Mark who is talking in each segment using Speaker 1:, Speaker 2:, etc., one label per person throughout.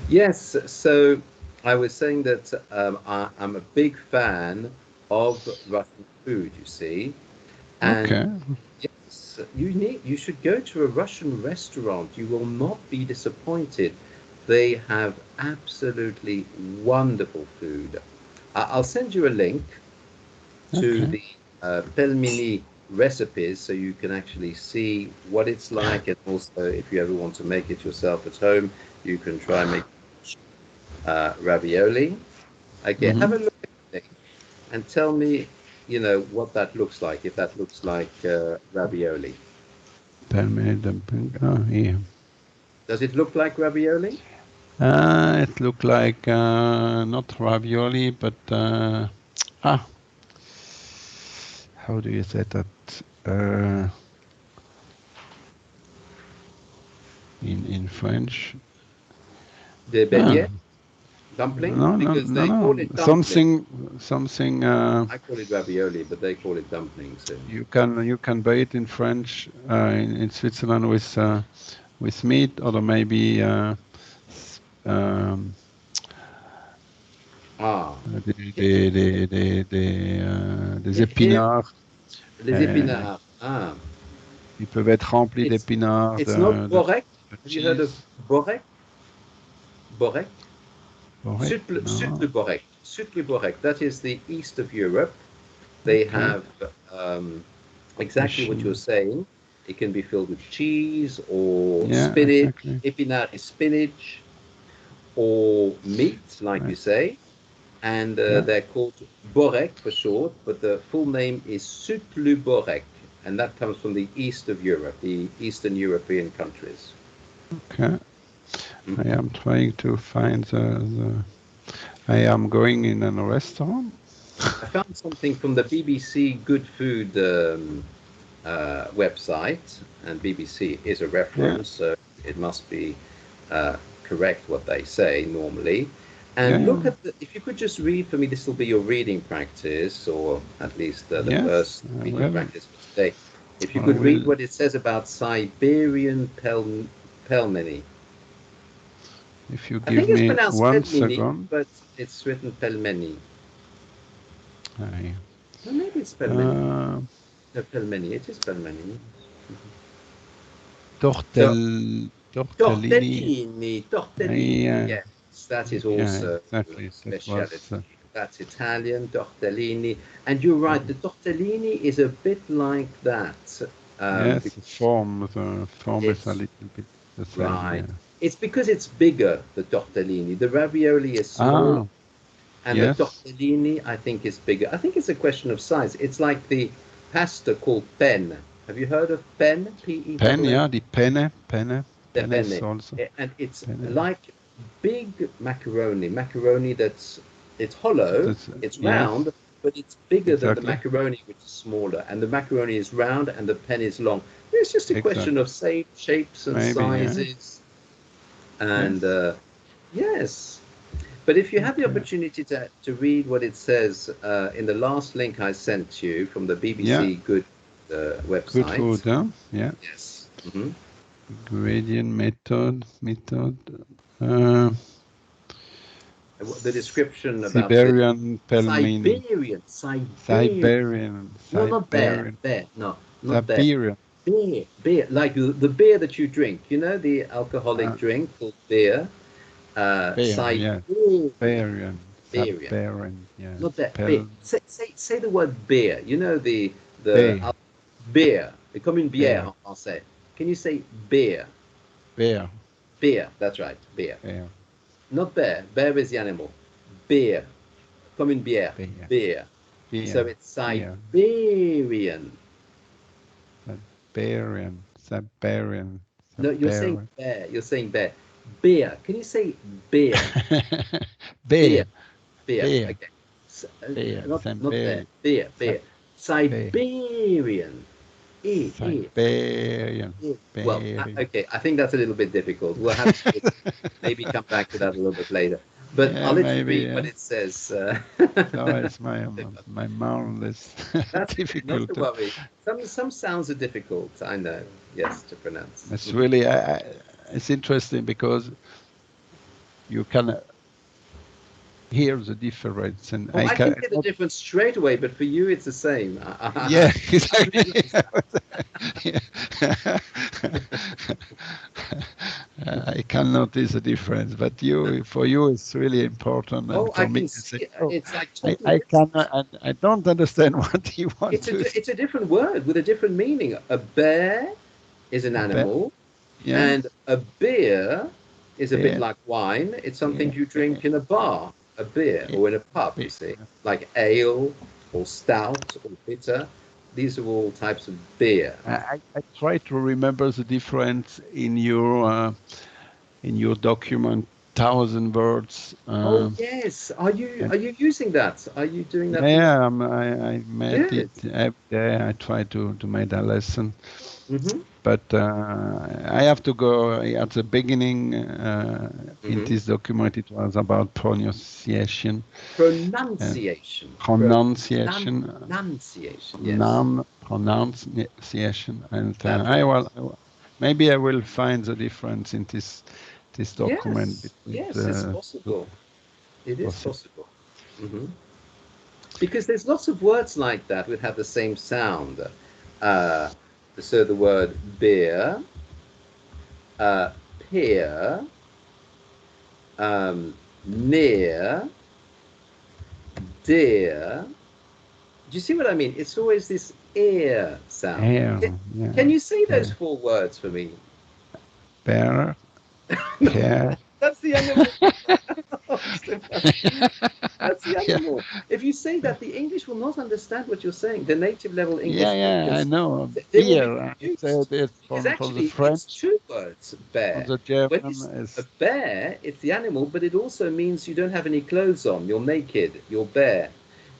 Speaker 1: Yes, so I was saying that I'm a big fan of Russian food, you see, and
Speaker 2: Okay.
Speaker 1: yes, you should go to a Russian restaurant. You will not be disappointed. They have absolutely wonderful food. I'll send you a link to
Speaker 2: Okay.
Speaker 1: the pelmeni recipes so you can actually see what it's like, and also if you ever want to make it yourself at home, you can try make ravioli. Okay, have
Speaker 2: Mm-hmm.
Speaker 1: a look at the thing and tell me, what that looks like, if that looks like ravioli.
Speaker 2: Tell me dumpling. Oh, yeah.
Speaker 1: Does it look like ravioli?
Speaker 2: It looked like not ravioli, but ah, how do you say that uh, in French?
Speaker 1: The
Speaker 2: Ah,
Speaker 1: beignet dumpling?
Speaker 2: no, no,
Speaker 1: Because
Speaker 2: no,
Speaker 1: they call
Speaker 2: no.
Speaker 1: it dumpling.
Speaker 2: Something.
Speaker 1: I call it ravioli, but they call it dumplings.
Speaker 2: You can buy it in French in Switzerland with meat or maybe s- um,
Speaker 1: Ah,
Speaker 2: des
Speaker 1: here,
Speaker 2: épinards.
Speaker 1: les
Speaker 2: Euh,
Speaker 1: épinards. Ah,
Speaker 2: ils peuvent être remplis
Speaker 1: it's
Speaker 2: d'épinards,
Speaker 1: it's not borek.
Speaker 2: de
Speaker 1: Have you heard of
Speaker 2: cheese.
Speaker 1: borek? Borek?
Speaker 2: Correct?
Speaker 1: Sütlü
Speaker 2: No.
Speaker 1: borek. Sütlü borek. That is the east of Europe. They
Speaker 2: Okay.
Speaker 1: have um, exactly what you're
Speaker 2: Machine.
Speaker 1: saying. It can be filled with cheese or
Speaker 2: Yeah,
Speaker 1: spinach.
Speaker 2: exactly.
Speaker 1: Épinard is spinach or meat, like you
Speaker 2: Right.
Speaker 1: say. And
Speaker 2: Yeah.
Speaker 1: they're called borek for short, but the full name is Sütlü borek. And that comes from the east of Europe, the Eastern European countries.
Speaker 2: Okay. I
Speaker 1: Mhm.
Speaker 2: am trying to find the I am going in a restaurant.
Speaker 1: I found something from the BBC Good Food website, and BBC is a
Speaker 2: Yeah.
Speaker 1: reference, so it must be uh, correct what they say normally.
Speaker 2: Yeah.
Speaker 1: And
Speaker 2: Yeah.
Speaker 1: look at if you could just read for me, this will be your reading practice, or at least the
Speaker 2: Yes.
Speaker 1: first
Speaker 2: I
Speaker 1: reading
Speaker 2: will.
Speaker 1: practice for today. If you
Speaker 2: I
Speaker 1: could read
Speaker 2: will.
Speaker 1: what it says about Siberian pelmeni.
Speaker 2: If you
Speaker 1: I
Speaker 2: give
Speaker 1: think it's
Speaker 2: me
Speaker 1: pronounced
Speaker 2: one
Speaker 1: pelmeni,
Speaker 2: second.
Speaker 1: but it's written pelmeni.
Speaker 2: I,
Speaker 1: No, maybe it's pelmeni.
Speaker 2: uh,
Speaker 1: No, pelmeni. It is pelmeni. So
Speaker 2: tortellini.
Speaker 1: tortellini, tortellini.
Speaker 2: Yeah.
Speaker 1: Yes, that is
Speaker 2: Yeah.
Speaker 1: also a
Speaker 2: Exactly. That was.
Speaker 1: speciality. That's Italian, tortellini. And you're right, the tortellini is a bit like that.
Speaker 2: Yes.
Speaker 1: Because
Speaker 2: The form is a
Speaker 1: it's
Speaker 2: little bit the same.
Speaker 1: right.
Speaker 2: Yeah.
Speaker 1: It's because it's bigger, the tortellini. The ravioli is smaller,
Speaker 2: Ah.
Speaker 1: and the
Speaker 2: Yes.
Speaker 1: tortellini, I think, is bigger. I think it's a question of size. It's like the pasta called pen. Have you heard of pen?
Speaker 2: Pen.
Speaker 1: P-E-N-N?
Speaker 2: Yeah. The penne. Penne.
Speaker 1: The
Speaker 2: Penne is
Speaker 1: penne.
Speaker 2: also
Speaker 1: And it's
Speaker 2: penne.
Speaker 1: like big macaroni that's it's hollow,
Speaker 2: That's
Speaker 1: it's
Speaker 2: yes.
Speaker 1: round, but it's bigger than the
Speaker 2: Exactly.
Speaker 1: macaroni, which is smaller. And the macaroni is round and the pen is long. It's just a question
Speaker 2: Exactly.
Speaker 1: of shapes and
Speaker 2: Maybe. Yeah.
Speaker 1: sizes. And
Speaker 2: Yes.
Speaker 1: yes, but if you have the
Speaker 2: Okay.
Speaker 1: opportunity to read what it says in the last link I sent you from the
Speaker 2: Yeah.
Speaker 1: BBC Good
Speaker 2: Good
Speaker 1: website,
Speaker 2: food. Huh? Yeah.
Speaker 1: yes. Hmm.
Speaker 2: Gradient method. Method. Uh,
Speaker 1: The description about it.
Speaker 2: Siberian pelmeni.
Speaker 1: Siberian.
Speaker 2: Siberian.
Speaker 1: No, not bear.
Speaker 2: Siberian.
Speaker 1: Bear. No, not bear.
Speaker 2: Siberian.
Speaker 1: Beer. Like the beer that you drink. You know, the alcoholic
Speaker 2: Uh,
Speaker 1: drink called beer.
Speaker 2: bear. Yeah.
Speaker 1: Siberian.
Speaker 2: Siberian.
Speaker 1: Beer.
Speaker 2: Siberian. Yeah.
Speaker 1: Not bear. Beer.
Speaker 2: Pel.
Speaker 1: Say the word beer. You know the
Speaker 2: Bear.
Speaker 1: beer. Comme une bière
Speaker 2: Bear.
Speaker 1: en français. Can you say beer?
Speaker 2: Bear.
Speaker 1: Beer. That's right. Beer.
Speaker 2: Bear.
Speaker 1: Not bear. Bear is the animal. Beer. Comme une bière.
Speaker 2: Bear.
Speaker 1: Beer. So
Speaker 2: Beer.
Speaker 1: it's
Speaker 2: Beer.
Speaker 1: Siberian.
Speaker 2: Siberian. Siberian.
Speaker 1: No, you're saying
Speaker 2: Siberian.
Speaker 1: bear. You're saying bear. Beer. Can you say beer? Beer.
Speaker 2: Bear.
Speaker 1: Beer.
Speaker 2: Bear.
Speaker 1: Okay.
Speaker 2: Bear.
Speaker 1: Not bear.
Speaker 2: Siberian.
Speaker 1: Beer.
Speaker 2: Sib-
Speaker 1: Beer.
Speaker 2: Bear.
Speaker 1: Siberian. E.
Speaker 2: Siberian.
Speaker 1: Well,
Speaker 2: Bering.
Speaker 1: okay. I think that's a little bit difficult. We'll have to maybe come back to that a little bit later. But I'll
Speaker 2: Yeah,
Speaker 1: let you
Speaker 2: maybe.
Speaker 1: read what
Speaker 2: Yeah.
Speaker 1: it says.
Speaker 2: Sorry, it's my mouth is
Speaker 1: That's okay. Not
Speaker 2: difficult.
Speaker 1: to worry. Some sounds are difficult. I know. Yes, to pronounce.
Speaker 2: It's
Speaker 1: Mhm.
Speaker 2: really it's interesting because you can hear the difference, and
Speaker 1: Well, I can hear the difference straight away, but for you, it's the same.
Speaker 2: Yeah, exactly. I can notice the difference, but for you, it's really important, and
Speaker 1: Oh,
Speaker 2: for
Speaker 1: I
Speaker 2: me,
Speaker 1: can
Speaker 2: it's like,
Speaker 1: see.
Speaker 2: oh,
Speaker 1: It's like totally
Speaker 2: I
Speaker 1: different.
Speaker 2: cannot, I don't understand what you want to.
Speaker 1: It's a different word with a different meaning. A bear is an animal,
Speaker 2: Yeah,
Speaker 1: and a beer is a bit
Speaker 2: beer,
Speaker 1: like wine. It's something
Speaker 2: beer,
Speaker 1: you drink in a bar, a beer,
Speaker 2: beer,
Speaker 1: or in a pub, you
Speaker 2: beer.
Speaker 1: see, like ale or stout or bitter. These are all types of beer.
Speaker 2: I try to remember the difference in your document, 1,000 words.
Speaker 1: Oh yes, are you using that? Are you doing that for your
Speaker 2: Yeah, I made it
Speaker 1: good?
Speaker 2: every day. I try to make a lesson,
Speaker 1: Mm-hmm.
Speaker 2: but I have to go at the beginning. In
Speaker 1: Mm-hmm.
Speaker 2: this document, it was about pronunciation, and
Speaker 1: Pronunciation.
Speaker 2: pronunciation,
Speaker 1: Pronunciation. Yes.
Speaker 2: pronunciation, and
Speaker 1: That's
Speaker 2: maybe I will find the difference in this document
Speaker 1: yes.
Speaker 2: between
Speaker 1: Yes, it's
Speaker 2: the two.
Speaker 1: possible. It is possible. Mm-hmm. Because there's lots of words like that which have the same sound. Uh, so the word beer, uh, peer, near, dear. Do you see what I mean? It's always this ear sound.
Speaker 2: Hair, yeah,
Speaker 1: Can you say those
Speaker 2: hair,
Speaker 1: 4 words for me?
Speaker 2: bear,
Speaker 1: No,
Speaker 2: hair.
Speaker 1: that's the animal. Oh, Stephan, that's the
Speaker 2: Yeah,
Speaker 1: animal. If you say that, the English will not understand what you're saying. The native level
Speaker 2: yeah,
Speaker 1: English
Speaker 2: yeah. I
Speaker 1: speakers,
Speaker 2: know.
Speaker 1: they will be
Speaker 2: Beer.
Speaker 1: confused
Speaker 2: It's
Speaker 1: because
Speaker 2: from the
Speaker 1: actually it's
Speaker 2: French,
Speaker 1: 2 words,
Speaker 2: from
Speaker 1: bear.
Speaker 2: the
Speaker 1: When you
Speaker 2: German.
Speaker 1: a
Speaker 2: Is
Speaker 1: bear, it's the animal, but it also means you don't have any clothes on. You're naked. You're bare.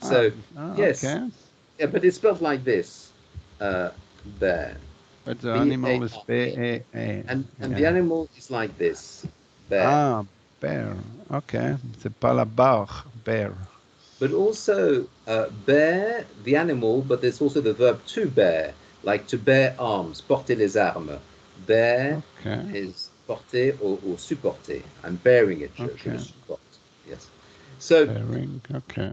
Speaker 1: So yes,
Speaker 2: okay.
Speaker 1: yeah, but it's spelled like this, uh, bear,
Speaker 2: But the animal is
Speaker 1: B-A-R-E,
Speaker 2: B-A-A.
Speaker 1: and the
Speaker 2: Yeah.
Speaker 1: animal is like this, bear.
Speaker 2: Bear. Okay. C'est pas la barre, bear.
Speaker 1: But also bear, the animal, but there's also the verb to bear, like to bear arms, porter les armes. Bear
Speaker 2: Okay.
Speaker 1: is porter or supporter. I'm bearing it, je le
Speaker 2: Okay.
Speaker 1: supporte. Yes. So,
Speaker 2: Bearing. Okay.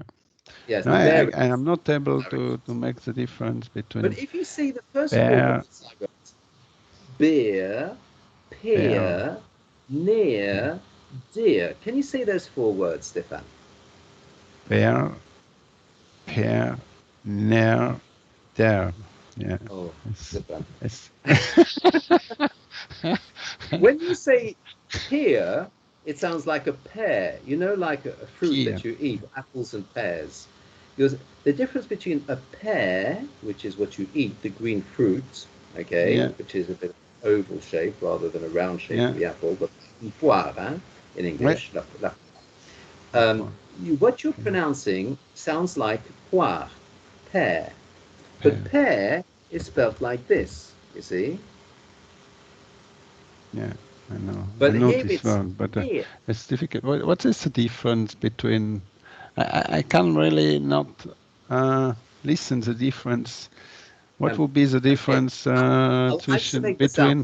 Speaker 1: yes,
Speaker 2: No,
Speaker 1: the bearing.
Speaker 2: I am not able
Speaker 1: Direct.
Speaker 2: to make the difference
Speaker 1: But
Speaker 2: between
Speaker 1: if you say the first 4
Speaker 2: bear,
Speaker 1: words I wrote, beer,
Speaker 2: bear,
Speaker 1: peer, near, dear, can you say those 4 words, Stephan?
Speaker 2: bear, pear, near, there. Yeah.
Speaker 1: Oh, Stephan.
Speaker 2: It's
Speaker 1: When you say pear, it sounds like a pear, you know, like a fruit
Speaker 2: pear.
Speaker 1: that you eat, apples and pears. Because the difference between a pear, which is what you eat, the green fruit, okay,
Speaker 2: Yeah.
Speaker 1: which is a bit oval shape rather than a round shape
Speaker 2: Yeah.
Speaker 1: of the apple, but une poire, hein, in
Speaker 2: Ouais.
Speaker 1: English. What you're pronouncing sounds like poire, pear. But
Speaker 2: Pear.
Speaker 1: pear is spelled like this, you see?
Speaker 2: Yeah, I know. I
Speaker 1: But
Speaker 2: know
Speaker 1: here
Speaker 2: this
Speaker 1: it's
Speaker 2: word, but
Speaker 1: here.
Speaker 2: it's difficult. What is the difference between? I can really not listen the difference. What would be the
Speaker 1: Okay,
Speaker 2: difference
Speaker 1: I'll
Speaker 2: between
Speaker 1: isolate the sound.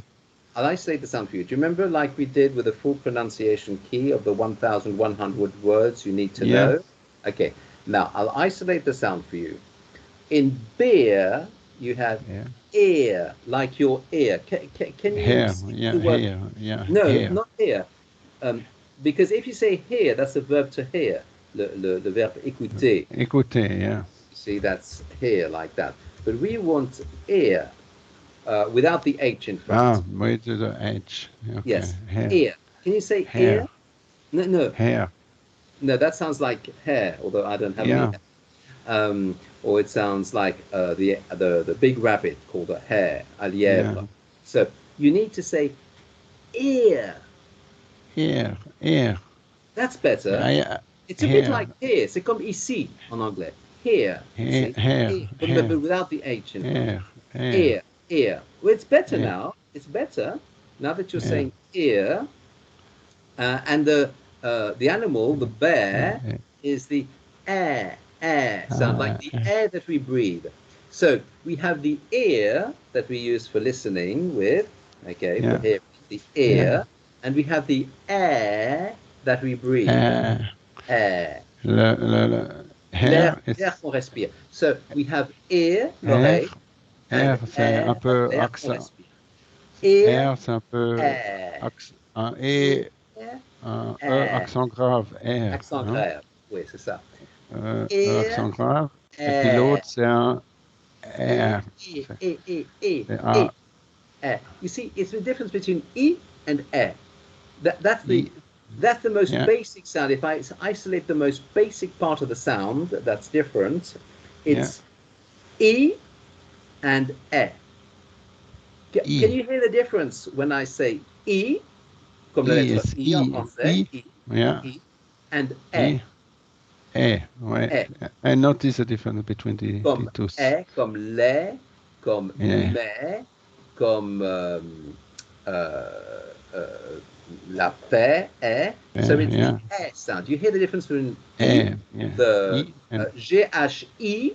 Speaker 1: I'll isolate the sound for you. Do you remember, like we did with the full pronunciation key of the 1,100 words you need to
Speaker 2: yeah,
Speaker 1: know? Okay, now I'll isolate the sound for you. In beer, you have
Speaker 2: yeah,
Speaker 1: ear, like your ear. Can you
Speaker 2: hair,
Speaker 1: see
Speaker 2: yeah,
Speaker 1: the word?
Speaker 2: hair, yeah,
Speaker 1: No,
Speaker 2: hair,
Speaker 1: not here. Because if you say hear, that's a verb to hear, le verbe écouter.
Speaker 2: écouter, yeah,
Speaker 1: You see, that's hear, like that. But we want ear without the H in front.
Speaker 2: with the H, okay,
Speaker 1: Yes,
Speaker 2: hair,
Speaker 1: ear. Can you say ear?
Speaker 2: hair,
Speaker 1: No, no,
Speaker 2: hair,
Speaker 1: no. That sounds like hair, although I don't have any
Speaker 2: yeah,
Speaker 1: hair. Or it sounds like the big rabbit called a hare, a
Speaker 2: yeah,
Speaker 1: lièvre. So you need to say ear.
Speaker 2: hair, hair,
Speaker 1: That's better.
Speaker 2: I,
Speaker 1: It's a bit
Speaker 2: hair,
Speaker 1: like here. C'est comme ici en anglais. Here. You
Speaker 2: hair,
Speaker 1: see,
Speaker 2: hair,
Speaker 1: ear, but
Speaker 2: hair,
Speaker 1: without the H in front.
Speaker 2: hair, hair,
Speaker 1: Ear, ear. Well, it's better
Speaker 2: hair,
Speaker 1: now. It's better now that you're
Speaker 2: hair.
Speaker 1: saying ear. And the animal, the bear, is the air sound, like the air that we breathe. So we have the ear that we use for listening with, okay, for
Speaker 2: Yeah,
Speaker 1: hearing, the
Speaker 2: yeah,
Speaker 1: ear, and we have the air that we breathe.
Speaker 2: Air.
Speaker 1: Air.
Speaker 2: L'air est
Speaker 1: L'air qu'on respire. So we have ear,
Speaker 2: air.
Speaker 1: l'oreille.
Speaker 2: Air, c'est un peu
Speaker 1: l'air qu'on
Speaker 2: accent.
Speaker 1: respire. Ear,
Speaker 2: Air, c'est un peu
Speaker 1: air.
Speaker 2: un E,
Speaker 1: Air,
Speaker 2: un E,
Speaker 1: air.
Speaker 2: accent grave, air.
Speaker 1: Accent
Speaker 2: hein.
Speaker 1: grave, oui, c'est ça.
Speaker 2: E, accent grave. Et puis l'autre, c'est un air.
Speaker 1: Air. You see, it's the difference between E and air. That's the most basic sound. If I isolate the most basic part of the sound that's different, it's E and air. Can you hear the difference when I say E, comme la lettre I en français, I, and E?
Speaker 2: Ouais. I notice the difference between the two.
Speaker 1: Comme les, comme mais, comme la paix, So it's the E sound. Do you hear the difference between the G-H-I,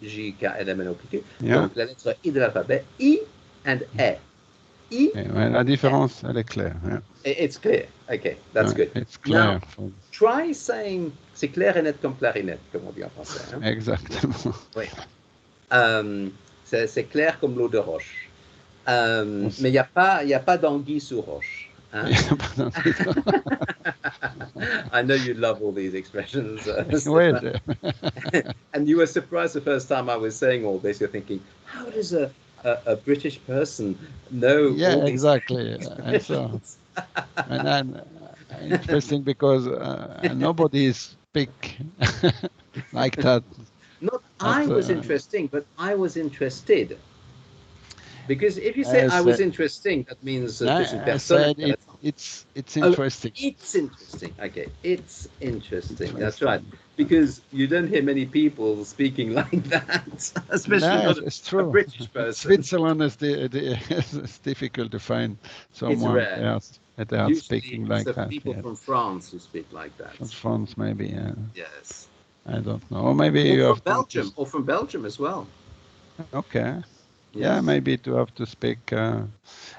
Speaker 1: J-K-L-M-N-O-P-Q, donc la lettre I de l'alphabet, I and E.
Speaker 2: La différence, elle est claire.
Speaker 1: It's clear. Okay, that's good.
Speaker 2: It's clear.
Speaker 1: Now, try saying, c'est clair et net comme clarinette, comme on dit en français. Hein?
Speaker 2: Exactement.
Speaker 1: Oui. C'est clair comme l'eau de roche. Mais il n'y a pas d'anguille sous roche. Hein? I know you love all these expressions. And you were surprised the first time I was saying all this. You're thinking, how does a British person know all these
Speaker 2: exactly. And so, and then interesting because nobody speak like that.
Speaker 1: Not I was interesting, but I was interested. Because if you say I was interesting, that means
Speaker 2: it's interesting.
Speaker 1: It's interesting. Okay, it's interesting. That's right. Because you don't hear many people speaking like that, especially not a British person.
Speaker 2: Switzerland is difficult to find someone else that are speaking like that.
Speaker 1: People from France who speak like that.
Speaker 2: From France, maybe.
Speaker 1: Yes.
Speaker 2: I don't know. Or maybe you have
Speaker 1: Belgium, or from Belgium as well.
Speaker 2: Okay.
Speaker 1: Yes.
Speaker 2: Yeah, maybe to have to speak.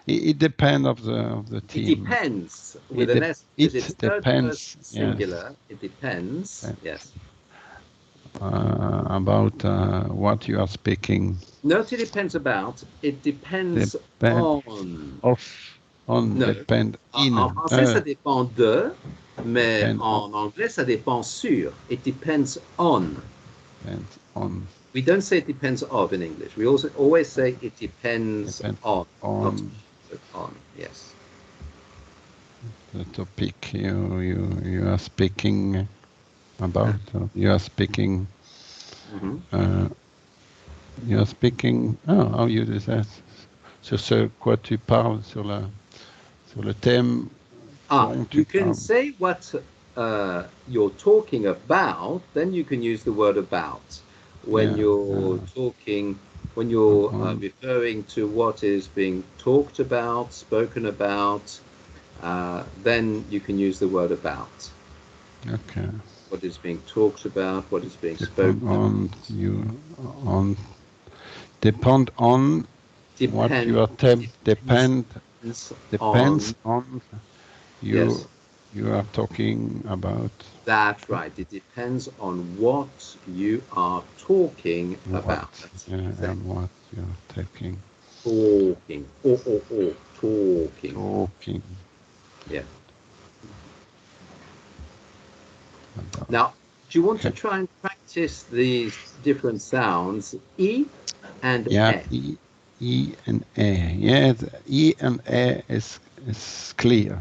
Speaker 2: It depends of the team.
Speaker 1: It depends with an S.
Speaker 2: It depends.
Speaker 1: Singular. It depends. Yes.
Speaker 2: About what you are speaking.
Speaker 1: Not it depends about. It depends on.
Speaker 2: Depend in.
Speaker 1: En français, ça dépend de, mais en anglais, ça dépend sur. It depends on.
Speaker 2: Depends on.
Speaker 1: We don't say it depends of in English. We also always say it depends on. On, yes.
Speaker 2: The topic you are speaking about. You are speaking. You are speaking. Oh, how you do that? Sur ce quoi tu parles sur le thème.
Speaker 1: You can say what you're talking about. Then you can use the word about. When you're talking, when you're referring to what is being talked about, spoken about, then you can use the word about.
Speaker 2: Okay.
Speaker 1: What is being talked about, what is being spoken about.
Speaker 2: Depend on what you are depends on you.
Speaker 1: Yes.
Speaker 2: You are talking about.
Speaker 1: That's right. It depends on what you are talking about.
Speaker 2: And what you are talking.
Speaker 1: Talking. Talking.
Speaker 2: Talking.
Speaker 1: Yeah. Now, do you want to try and practice these different sounds? E and E.
Speaker 2: E and A. Yeah, E and A is clear.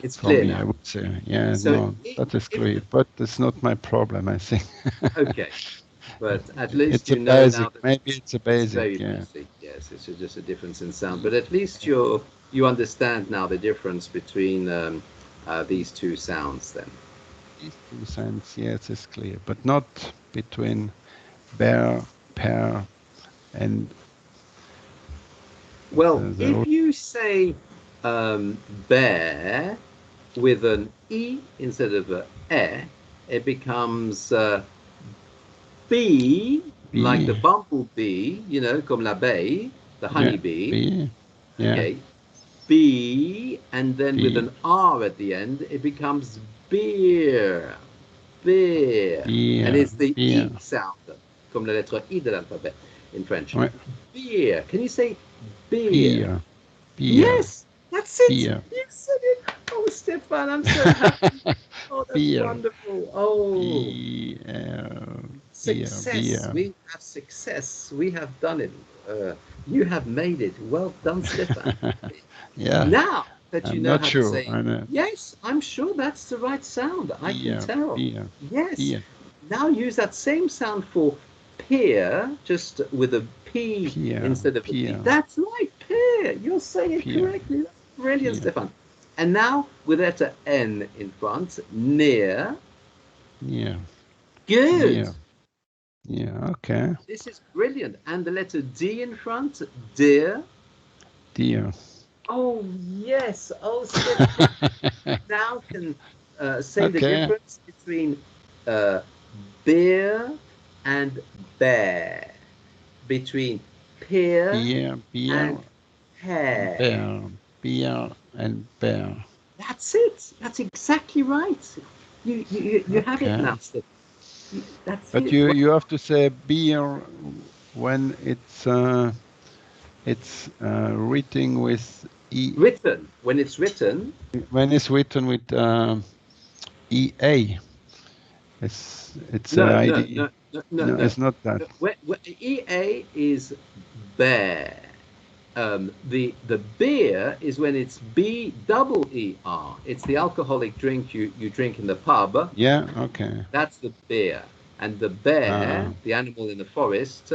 Speaker 1: It's clear
Speaker 2: me,
Speaker 1: now.
Speaker 2: I would say. Yeah, so that is clear, but it's not my problem, I think.
Speaker 1: Okay, but at least
Speaker 2: you know basic. Now that maybe it's a basic.
Speaker 1: Basic. Yes, it's just a difference in sound, but at least you understand now the difference between these two sounds. Then
Speaker 2: these two sounds, yes, it's clear, but not between bear, pear, and.
Speaker 1: Well, if you say bear with an E instead of a E, it becomes bee, like the bumblebee, you know, comme l'abeille, the honeybee.
Speaker 2: Yeah.
Speaker 1: Okay. Bee, and then with an R at the end, it becomes beer, beer.
Speaker 2: Beer,
Speaker 1: And it's the
Speaker 2: beer.
Speaker 1: E sound, comme la lettre I de l'alphabet in French.
Speaker 2: Ouais.
Speaker 1: Beer. Can you say beer?
Speaker 2: Beer, beer,
Speaker 1: Yes, that's it.
Speaker 2: beer.
Speaker 1: You said it. Oh, Stephan, I'm so happy. Oh, that's
Speaker 2: Beer.
Speaker 1: wonderful. Oh,
Speaker 2: Beer,
Speaker 1: success.
Speaker 2: beer.
Speaker 1: We have success. We have done it. You have made it. Well done, Stephan.
Speaker 2: Yeah.
Speaker 1: Now that you
Speaker 2: I'm
Speaker 1: know
Speaker 2: not
Speaker 1: how
Speaker 2: sure.
Speaker 1: to say,
Speaker 2: I know.
Speaker 1: yes, I'm sure that's the right sound. I can
Speaker 2: Beer,
Speaker 1: tell.
Speaker 2: beer,
Speaker 1: Yes.
Speaker 2: beer.
Speaker 1: Now use that same sound for pear, just with a P
Speaker 2: Pear,
Speaker 1: instead of a P.
Speaker 2: pear.
Speaker 1: That's right, pear. You're saying it
Speaker 2: Pear.
Speaker 1: correctly. That's brilliant,
Speaker 2: Pear.
Speaker 1: Stephan. And now with letter N in front, near.
Speaker 2: Yeah,
Speaker 1: Good.
Speaker 2: yeah, yeah. Okay.
Speaker 1: This is brilliant. And the letter D in front, dear.
Speaker 2: Dear.
Speaker 1: Oh, yes. Oh, Stephan. Now can say the
Speaker 2: Okay.
Speaker 1: difference between beer and bear, between pear
Speaker 2: Beer, beer,
Speaker 1: and pear.
Speaker 2: bear, beer and bear.
Speaker 1: That's it. That's exactly right. You have it
Speaker 2: Okay.
Speaker 1: now, Steph. That's
Speaker 2: But
Speaker 1: it.
Speaker 2: you have to say beer when it's written with e.
Speaker 1: Written. When it's written.
Speaker 2: When it's written with ea. It's
Speaker 1: No,
Speaker 2: ID. No,
Speaker 1: no.
Speaker 2: it's not that.
Speaker 1: EA is bear. The beer is when it's BEER. It's the alcoholic drink you drink in the pub.
Speaker 2: Yeah. Okay.
Speaker 1: That's the beer. And the bear,
Speaker 2: Ah.
Speaker 1: the animal in the forest,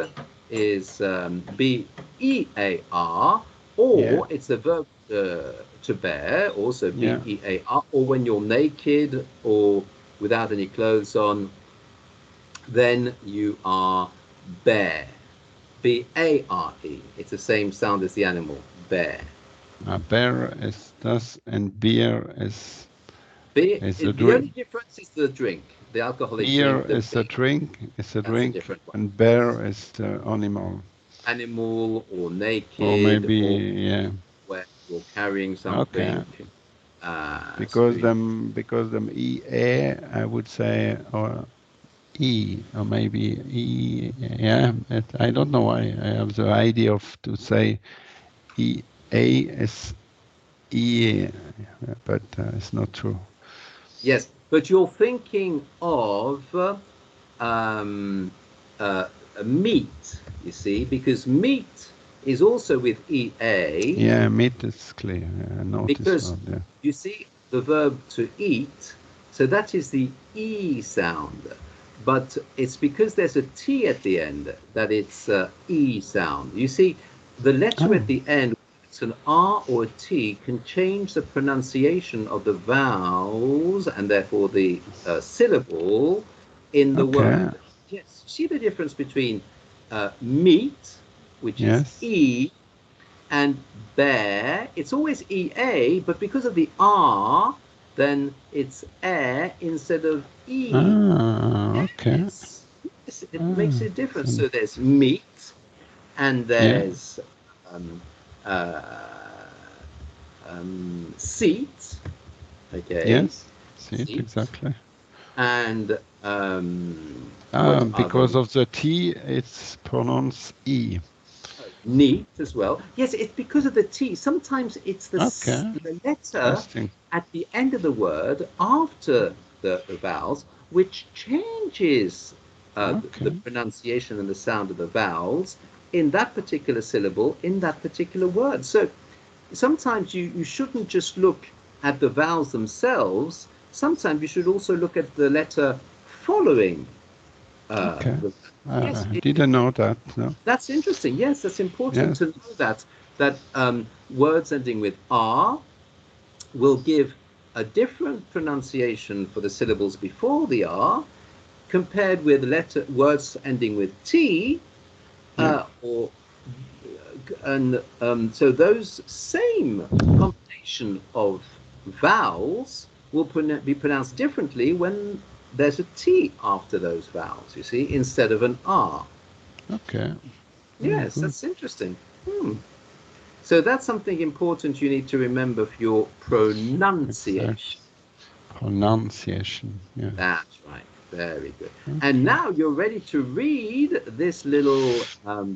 Speaker 1: is BEAR, or
Speaker 2: Yeah.
Speaker 1: it's the verb to bear, also
Speaker 2: Yeah.
Speaker 1: BEAR, or when you're naked or without any clothes on, then you are bear. BARE. It's the same sound as the animal, bear.
Speaker 2: Bear is das, and beer is
Speaker 1: Beer,
Speaker 2: a
Speaker 1: the
Speaker 2: drink.
Speaker 1: only difference is the drink, the alcoholic
Speaker 2: Beer
Speaker 1: drink. The
Speaker 2: is a drink. It's a
Speaker 1: That's a
Speaker 2: drink,
Speaker 1: different one.
Speaker 2: and bear is the animal.
Speaker 1: Animal or naked,
Speaker 2: Or maybe
Speaker 1: or
Speaker 2: yeah.
Speaker 1: where you're carrying something.
Speaker 2: Okay.
Speaker 1: So
Speaker 2: Because them EA, I would say, or E, or maybe E. Yeah, I don't know why. I have the idea of to say E A is E, but it's not true.
Speaker 1: yes, but you're thinking of um, meat, you see, because meat is also with EA.
Speaker 2: Yeah, meat is clear. I noticed
Speaker 1: Because
Speaker 2: that. Yeah.
Speaker 1: you see the verb to eat, so that is the E sound. But it's because there's a T at the end that it's E sound. You see, the letter at the end, it's an R or a T, can change the pronunciation of the vowels and therefore the syllable in the word. Yes, see the difference between meat, which is
Speaker 2: Yes.
Speaker 1: E, and bear, it's always EA, but because of the R, then it's air instead of E.
Speaker 2: Okay.
Speaker 1: Yes, it makes a difference. So there's meat, and there's seat. Okay.
Speaker 2: Yes. Seat,
Speaker 1: Seat.
Speaker 2: exactly.
Speaker 1: And what
Speaker 2: because
Speaker 1: other?
Speaker 2: of the T, it's pronounced E.
Speaker 1: Neat as well. Yes, it's because of the T. Sometimes it's the letter at the end of the word after the vowels, which changes the pronunciation and the sound of the vowels in that particular syllable, in that particular word. So sometimes you shouldn't just look at the vowels themselves. Sometimes you should also look at the letter following.
Speaker 2: Yes, I didn't know that. No.
Speaker 1: That's interesting. Yes, that's important to know that words ending with R will give a different pronunciation for the syllables before the R compared with words ending with T, so those same combination of vowels will be pronounced differently when there's a T after those vowels, you see, instead of an R.
Speaker 2: Okay.
Speaker 1: Yes, that's interesting. So that's something important you need to remember for your pronunciation.
Speaker 2: Pronunciation. Yeah.
Speaker 1: That's right. Very good. And now you're ready to read this little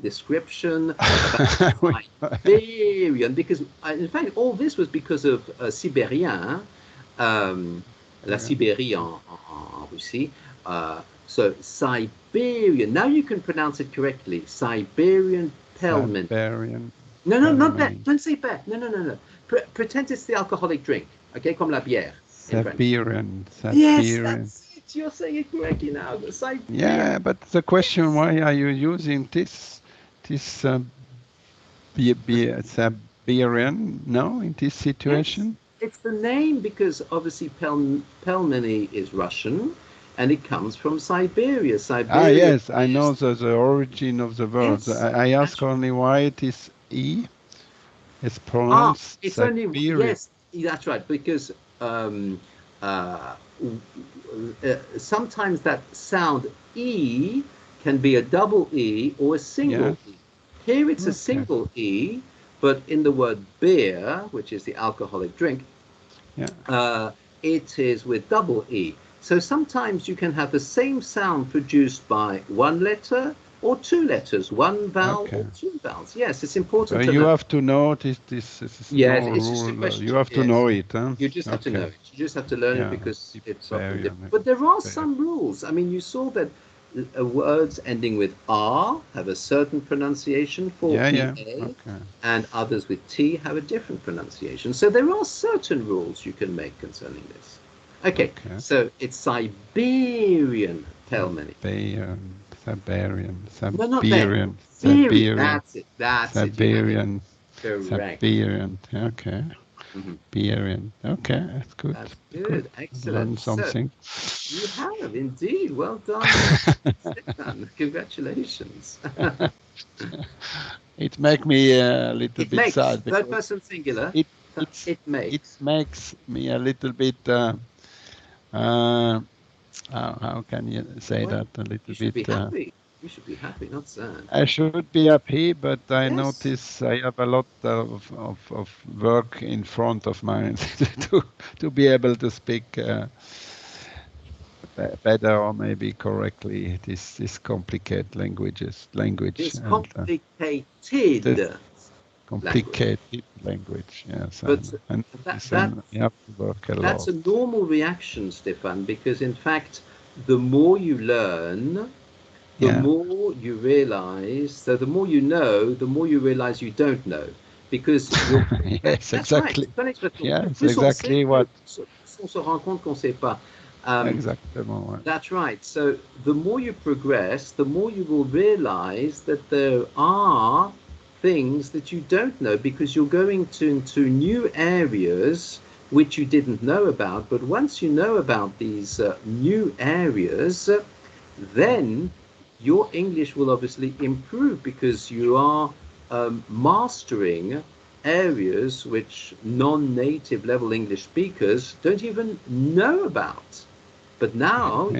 Speaker 1: description about Siberian, because in fact all this was because of Sibérien, la Sibérie en Russie. So Siberian. Now you can pronounce it correctly. Siberian Pelmeni.
Speaker 2: Siberian.
Speaker 1: No, not that. Don't say that. No. Pretend it's the alcoholic drink. Okay, comme la bière.
Speaker 2: Siberian.
Speaker 1: Yes, that's it. You're saying it correctly now.
Speaker 2: Yeah, but the question: why are you using this Siberian? No, in this situation.
Speaker 1: It's the name because obviously Pelmeni is Russian, and it comes from Siberia. Siberia.
Speaker 2: Yes, I know the origin of the word.
Speaker 1: Yes,
Speaker 2: I ask only why it is E. It's pronounced
Speaker 1: it's
Speaker 2: Siberia.
Speaker 1: only yes, that's right. Because sometimes that sound E can be a double E or a single E. Here it's a single E, but in the word beer, which is the alcoholic drink, it is with double E. So sometimes you can have the same sound produced by one letter or two letters, one vowel or two vowels. Yes, it's important to
Speaker 2: you
Speaker 1: know.
Speaker 2: have to know this is
Speaker 1: yes,
Speaker 2: no
Speaker 1: it's
Speaker 2: rule.
Speaker 1: just a question.
Speaker 2: You have to know it. Huh?
Speaker 1: You just have to know it. You just have to learn it because it's often different. But there are some rules. I mean, you saw that words ending with R have a certain pronunciation for EA, and others with T have a different pronunciation. So there are certain rules you can make concerning this. Okay. So it's Siberian Pelmeni.
Speaker 2: Siberian.
Speaker 1: No, not there. Siberian. That's it.
Speaker 2: Siberian.
Speaker 1: Correct.
Speaker 2: Siberian. Okay. Siberian. Okay, that's good.
Speaker 1: That's good. Excellent.
Speaker 2: Learn something.
Speaker 1: So, you have indeed. Well done, Stephan. Congratulations.
Speaker 2: It makes me a little bit sad.
Speaker 1: Third person singular. It
Speaker 2: makes me a little bit. How can you say that a little
Speaker 1: you should
Speaker 2: bit?
Speaker 1: Be happy. You should be happy, not sad.
Speaker 2: I should be happy, but I notice I have a lot of work in front of mine to be able to speak better or maybe correctly this complicated language.
Speaker 1: It's complicated.
Speaker 2: Complicated language, yes.
Speaker 1: But
Speaker 2: you have to work a lot.
Speaker 1: That's a normal reaction, Stephan, because in fact, the more you learn, the more you realize. So the more you know, the more you realize you don't know, because
Speaker 2: yes, exactly.
Speaker 1: Right.
Speaker 2: Yes, exactly what.
Speaker 1: On se rend compte qu'on sait pas.
Speaker 2: Exactement.
Speaker 1: That's right. So the more you progress, the more you will realize that there are things that you don't know, because you're going into new areas which you didn't know about. But once you know about these new areas, then your English will obviously improve, because you are mastering areas which non-native level English speakers don't even know about. But now,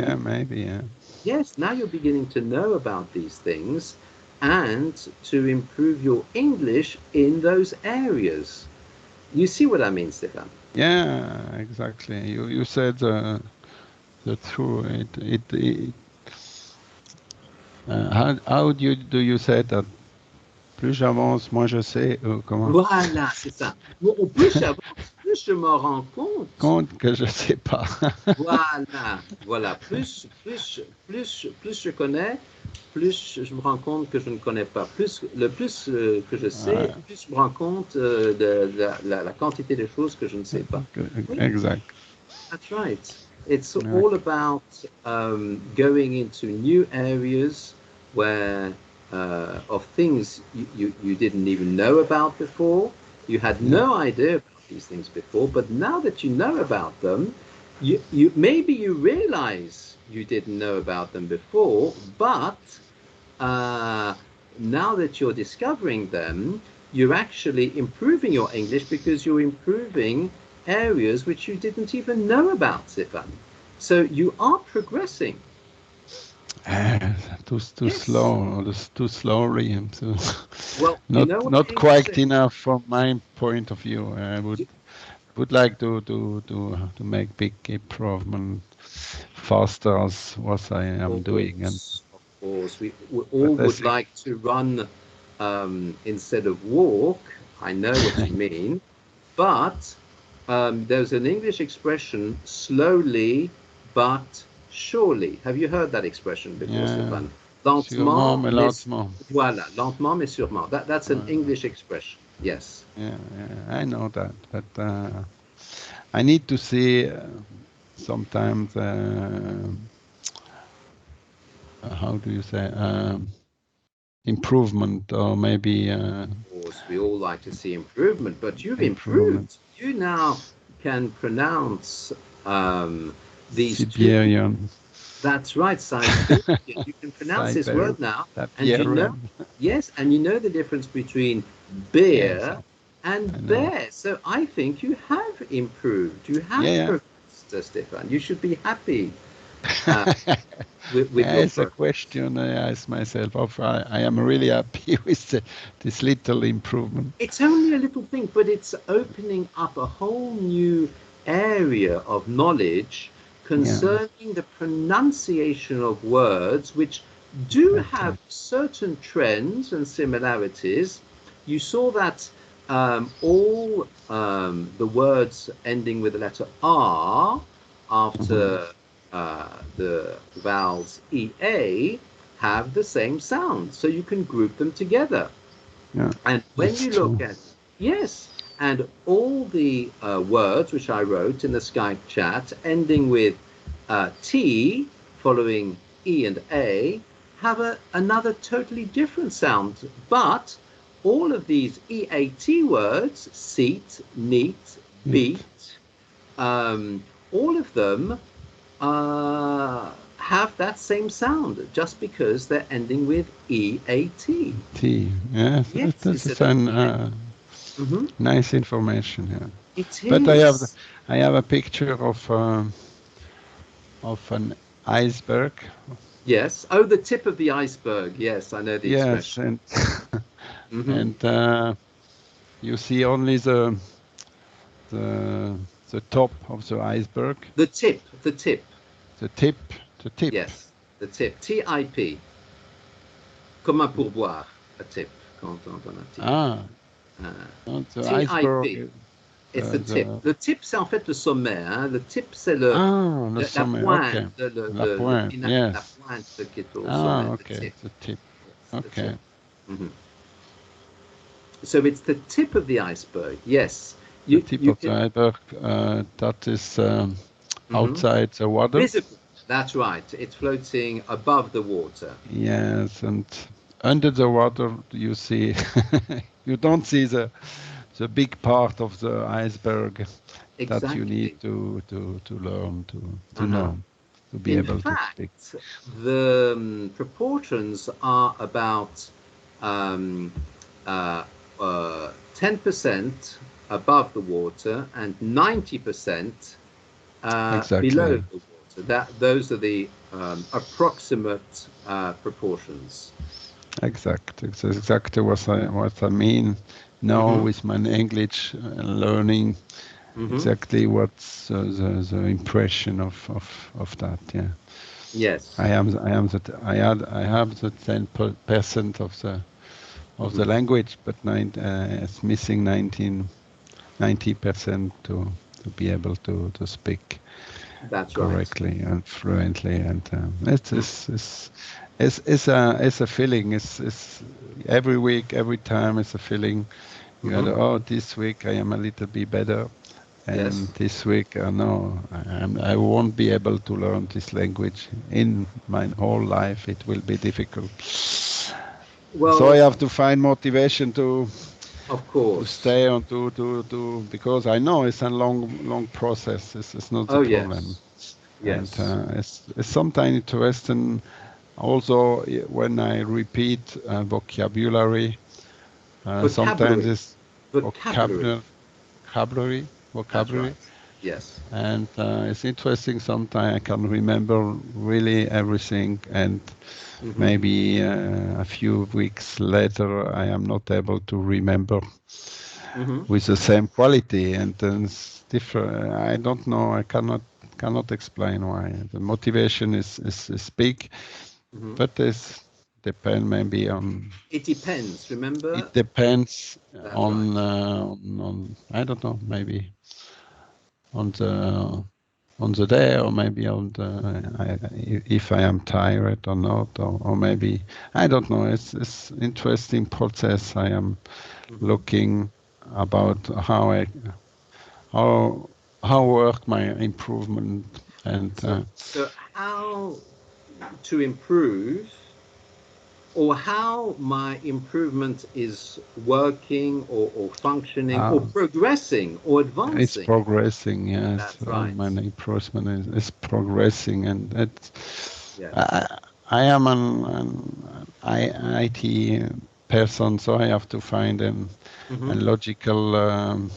Speaker 1: yes, now you're beginning to know about these things and to improve your English in those areas. You see what I mean, Stephan?
Speaker 2: Yeah, exactly. You said the truth. How do you say that? Plus j'avance, moins je sais. Comment?
Speaker 1: Voilà, c'est ça. Bon, plus j'avance, plus je me rends compte
Speaker 2: que je sais pas.
Speaker 1: Voilà. Plus je connais, plus je me rends compte que je ne connais pas. Plus que je sais, plus je me rends compte de la quantité de choses que je ne sais pas.
Speaker 2: Exact.
Speaker 1: That's right. It's all about going into new areas where of things you didn't even know about before. You had no idea about these things before, but now that you know about them, you maybe you realize you didn't know about them before, but now that you're discovering them, you're actually improving your English, because you're improving areas which you didn't even know about, Stephan. So you are progressing.
Speaker 2: Too slow, too slowly.
Speaker 1: Well,
Speaker 2: not quite enough from my point of view. I would would like to make big improvement faster as what I am doing, and
Speaker 1: Of course, we all
Speaker 2: but I
Speaker 1: would
Speaker 2: think
Speaker 1: like to run instead of walk. I know what you mean, but there's an English expression, slowly but surely. Have you heard that expression before,
Speaker 2: yeah,
Speaker 1: Stephan?
Speaker 2: sûrement
Speaker 1: Lentement,
Speaker 2: mais
Speaker 1: mais
Speaker 2: lentement.
Speaker 1: voilà, lentement mais sûrement. That's an English expression. Yes.
Speaker 2: Yeah, I know that, but I need to see sometimes how do you say improvement, or maybe
Speaker 1: Of course, we all like to see improvement, but you've
Speaker 2: improvement.
Speaker 1: improved. You now can pronounce these two.
Speaker 2: Siberian,
Speaker 1: That's right, Siberian. You can pronounce this
Speaker 2: Cyber,
Speaker 1: word now, and you know,
Speaker 2: Siberian.
Speaker 1: yes, and you know the difference between
Speaker 2: Yes,
Speaker 1: beer and
Speaker 2: I know.
Speaker 1: bear. So I think you have improved. You have
Speaker 2: Yeah,
Speaker 1: progressed, Stefan. You should be happy uh, with
Speaker 2: yeah.
Speaker 1: your
Speaker 2: It's a
Speaker 1: progress.
Speaker 2: question I ask myself. I am really happy with this little improvement.
Speaker 1: It's only a little thing, but it's opening up a whole new area of knowledge
Speaker 2: Yeah,
Speaker 1: concerning the pronunciation of words, which do have
Speaker 2: exactly.
Speaker 1: certain trends and similarities. You saw that all the words ending with the letter R
Speaker 2: Mhm.
Speaker 1: after the vowels EA have the same sound, so you can group them together.
Speaker 2: Yeah,
Speaker 1: And when
Speaker 2: it's
Speaker 1: you look
Speaker 2: true.
Speaker 1: at, yes, and all the words which I wrote in the Skype chat ending with T following E and A have another totally different sound. But all of these EAT words, seat, neat,
Speaker 2: It,
Speaker 1: beat, um, all of them have that same sound just because they're ending with EAT.
Speaker 2: tea. Yes,
Speaker 1: Yes,
Speaker 2: that's a
Speaker 1: instead of
Speaker 2: fun,
Speaker 1: EA. Hmm.
Speaker 2: nice information. Yeah,
Speaker 1: It
Speaker 2: but
Speaker 1: is.
Speaker 2: I have a picture of an iceberg.
Speaker 1: Yes. Oh, the tip of the iceberg. Yes, I know the
Speaker 2: Yes,
Speaker 1: expression.
Speaker 2: and
Speaker 1: Hmm.
Speaker 2: and you see only the the top of the iceberg,
Speaker 1: The tip. The tip.
Speaker 2: the tip, the tip.
Speaker 1: Yes. The tip. TIP. Comme un pourboire. A tip. Quand on donne un tip.
Speaker 2: Ah,
Speaker 1: Uh,
Speaker 2: not the iceberg.
Speaker 1: TIP. It's the tip.
Speaker 2: The
Speaker 1: Le tip, c'est en fait le sommet. Hein. Le tip, c'est le,
Speaker 2: le
Speaker 1: la
Speaker 2: sommet.
Speaker 1: pointe,
Speaker 2: Okay, la
Speaker 1: le
Speaker 2: pointe.
Speaker 1: pinacle, la
Speaker 2: Yes.
Speaker 1: pointe qui est au
Speaker 2: Ah,
Speaker 1: sommet. The
Speaker 2: okay,
Speaker 1: tip.
Speaker 2: the tip.
Speaker 1: Yes, the tip.
Speaker 2: Okay.
Speaker 1: Hmm. So it's the tip of the iceberg. Yes.
Speaker 2: The
Speaker 1: You
Speaker 2: tip
Speaker 1: you
Speaker 2: of the
Speaker 1: can.
Speaker 2: iceberg that is
Speaker 1: Mhm.
Speaker 2: outside the water.
Speaker 1: Visible. That's right. It's floating above the water.
Speaker 2: Yes, and under the water you see you don't see the big part of the iceberg that you need
Speaker 1: Exactly.
Speaker 2: to learn to
Speaker 1: Uh-huh.
Speaker 2: know to be
Speaker 1: In
Speaker 2: able to speak.
Speaker 1: fact, the proportions are about um, 10% above the water and 90% below
Speaker 2: Exactly,
Speaker 1: the water. Those are the approximate proportions.
Speaker 2: It's exactly what I mean now
Speaker 1: Hmm.
Speaker 2: with my English learning.
Speaker 1: Hmm.
Speaker 2: Exactly what's the impression of that. Yeah,
Speaker 1: Yes.
Speaker 2: I have the 10% of
Speaker 1: Hmm.
Speaker 2: the language, but it's missing 90% to be able to speak
Speaker 1: That's right.
Speaker 2: correctly and fluently, and
Speaker 1: Mm.
Speaker 2: it's a feeling. It's every week, every time it's a feeling. You had,
Speaker 1: Hmm.
Speaker 2: oh, this week I am a little bit better, and
Speaker 1: Yes.
Speaker 2: this week no, I won't be able to learn this language in my whole life. It will be difficult. So I
Speaker 1: Well,
Speaker 2: have to find motivation
Speaker 1: of
Speaker 2: to
Speaker 1: course.
Speaker 2: stay on because I know it's a long process. It's not the
Speaker 1: Oh,
Speaker 2: problem,
Speaker 1: yes.
Speaker 2: and
Speaker 1: Yes.
Speaker 2: it's sometimes interesting. Also, when I repeat vocabulary, sometimes
Speaker 1: Vocabulary.
Speaker 2: it's
Speaker 1: Vocabulary.
Speaker 2: vocabulary, vocabulary,
Speaker 1: That's
Speaker 2: vocabulary,
Speaker 1: right. Yes.
Speaker 2: and it's interesting. Sometimes I can remember really everything, and
Speaker 1: Hmm.
Speaker 2: maybe a few weeks later I am not able to remember
Speaker 1: Mm-hmm.
Speaker 2: with the same quality, and then it's different. I don't know. I cannot explain why. The motivation is big,
Speaker 1: Mm-hmm.
Speaker 2: but it's depend maybe on.
Speaker 1: It depends. Remember,
Speaker 2: It depends
Speaker 1: that's right.
Speaker 2: on I don't know, maybe on the day, or maybe on if I am tired or not, or maybe I don't know. It's interesting process. I am
Speaker 1: Mm-hmm.
Speaker 2: looking about how how work my improvement, and
Speaker 1: So how to improve, or how my improvement is working, or functioning, or
Speaker 2: uh,
Speaker 1: progressing, or
Speaker 2: it's
Speaker 1: advancing.
Speaker 2: progressing. Yes,
Speaker 1: That's right.
Speaker 2: my improvement is progressing, and it's
Speaker 1: Yes.
Speaker 2: I am an IT person, so I have to find a
Speaker 1: Mm-hmm.
Speaker 2: logical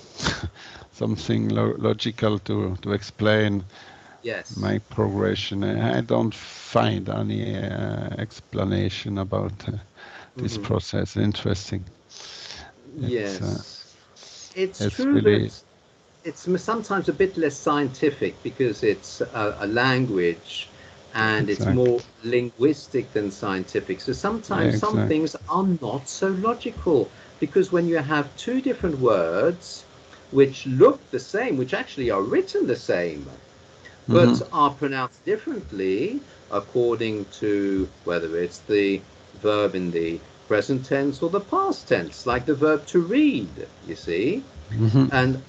Speaker 2: something logical to explain
Speaker 1: Yes.
Speaker 2: my progression. I don't find any explanation about this
Speaker 1: Mm-hmm.
Speaker 2: process. Interesting.
Speaker 1: Yes. It's
Speaker 2: It's
Speaker 1: true
Speaker 2: really
Speaker 1: that it's sometimes a bit less scientific because it's a language, and it's
Speaker 2: exactly.
Speaker 1: more linguistic than scientific. So
Speaker 2: Yeah,
Speaker 1: sometimes some
Speaker 2: exactly.
Speaker 1: things are not so logical, because when you have two different words which look the same, which actually are written the same,
Speaker 2: Hmm.
Speaker 1: but are pronounced differently according to whether it's the verb in the present tense or the past tense, like the verb to read, you see.
Speaker 2: Hmm.
Speaker 1: And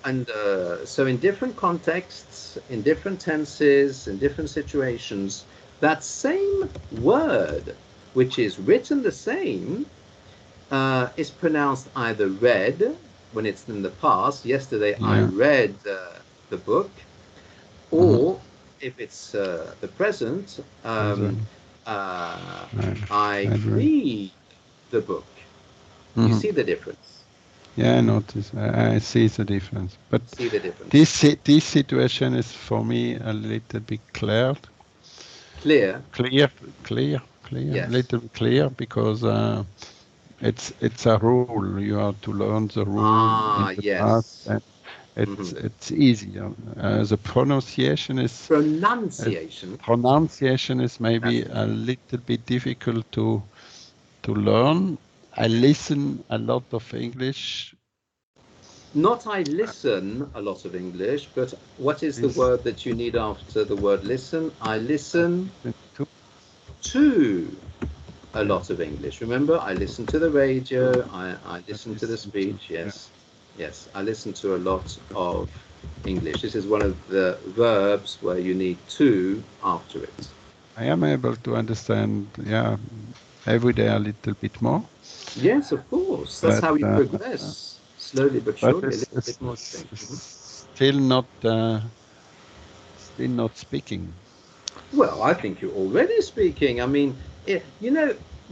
Speaker 1: so in different contexts, in different tenses, in different situations, that same word, which is written the same, is pronounced either read when it's in the past. Yesterday I
Speaker 2: Yeah.
Speaker 1: read the book,
Speaker 2: Hmm.
Speaker 1: or if it's the present,
Speaker 2: I,
Speaker 1: I
Speaker 2: I agree.
Speaker 1: read the book. You
Speaker 2: Hmm.
Speaker 1: see the difference.
Speaker 2: Yeah, I notice. I see the difference. But
Speaker 1: See the difference.
Speaker 2: this situation is for me a little bit
Speaker 1: Clear?
Speaker 2: clear, a
Speaker 1: Yes.
Speaker 2: little bit clear, because it's a rule. You have to learn the rule in
Speaker 1: Ah,
Speaker 2: the past,
Speaker 1: yes.
Speaker 2: and
Speaker 1: Hmm.
Speaker 2: it's easy. The pronunciation
Speaker 1: Pronunciation.
Speaker 2: pronunciation is maybe
Speaker 1: That's
Speaker 2: a little bit difficult to learn. I
Speaker 1: yes.
Speaker 2: listen a lot of English.
Speaker 1: Not I listen a lot of English, but what is the
Speaker 2: This
Speaker 1: word that you need after the word listen? I
Speaker 2: I
Speaker 1: listen
Speaker 2: listen to.
Speaker 1: to a
Speaker 2: Yeah,
Speaker 1: lot of English. Remember, I listen to the
Speaker 2: to.
Speaker 1: radio, I
Speaker 2: I
Speaker 1: listen to the
Speaker 2: listen to.
Speaker 1: speech.
Speaker 2: Yeah.
Speaker 1: Yes. Yes, I listen to a lot of English. This is one of the verbs where you need to after it.
Speaker 2: I am able to understand. Yeah, every day a little bit more,
Speaker 1: Yes, of course. That's
Speaker 2: but
Speaker 1: how we progress, slowly but
Speaker 2: but
Speaker 1: surely, a little bit more thing. Mhm.
Speaker 2: still not speaking.
Speaker 1: Well, I think you're already speaking. I mean,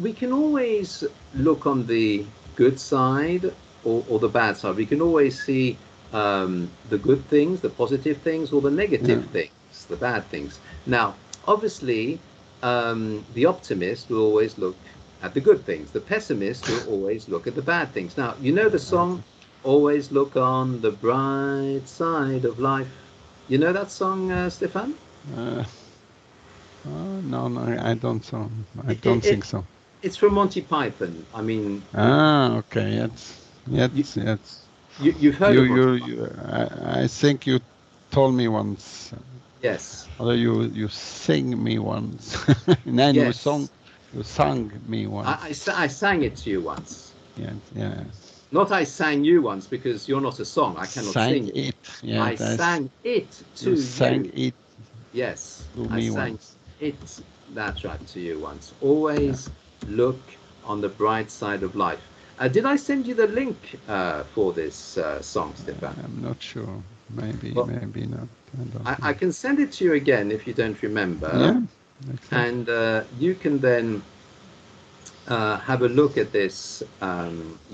Speaker 1: we can always look on the good side, or the bad side. We can always see the good things, the positive things, or the
Speaker 2: Yeah.
Speaker 1: negative things, the bad things. Now, obviously, the optimist will always look at the good things. The pessimist will always look at the bad things. Now, you know the song, "Always Look on the Bright Side of Life." You know that song, Stefan?
Speaker 2: Uh, no, no, I don't so. I
Speaker 1: It,
Speaker 2: don't
Speaker 1: it,
Speaker 2: think
Speaker 1: it,
Speaker 2: so.
Speaker 1: it's from Monty Python. I mean,
Speaker 2: Okay.
Speaker 1: you,
Speaker 2: Yes.
Speaker 1: you've heard of Monty Python.
Speaker 2: I think you told me once,
Speaker 1: Yes,
Speaker 2: or you sing me once. And
Speaker 1: yes.
Speaker 2: you sang me
Speaker 1: I,
Speaker 2: once.
Speaker 1: I, I sang it to you once.
Speaker 2: Yes, yes.
Speaker 1: Not I sang you once, because you're not a song. I cannot
Speaker 2: Sang
Speaker 1: sing it.
Speaker 2: it. Yeah,
Speaker 1: I sang it
Speaker 2: you
Speaker 1: to
Speaker 2: sang
Speaker 1: you.
Speaker 2: it
Speaker 1: Yes,
Speaker 2: to
Speaker 1: I
Speaker 2: me
Speaker 1: sang
Speaker 2: once.
Speaker 1: it, that's right, to you once.
Speaker 2: Yeah,
Speaker 1: Always look on the bright side of life. Did I send you the link for this song, Stefan?
Speaker 2: I'm not sure. Maybe,
Speaker 1: Well,
Speaker 2: maybe not. I don't
Speaker 1: I
Speaker 2: know.
Speaker 1: can send it to you again if you don't remember,
Speaker 2: Yeah, exactly.
Speaker 1: and you can then have a look at this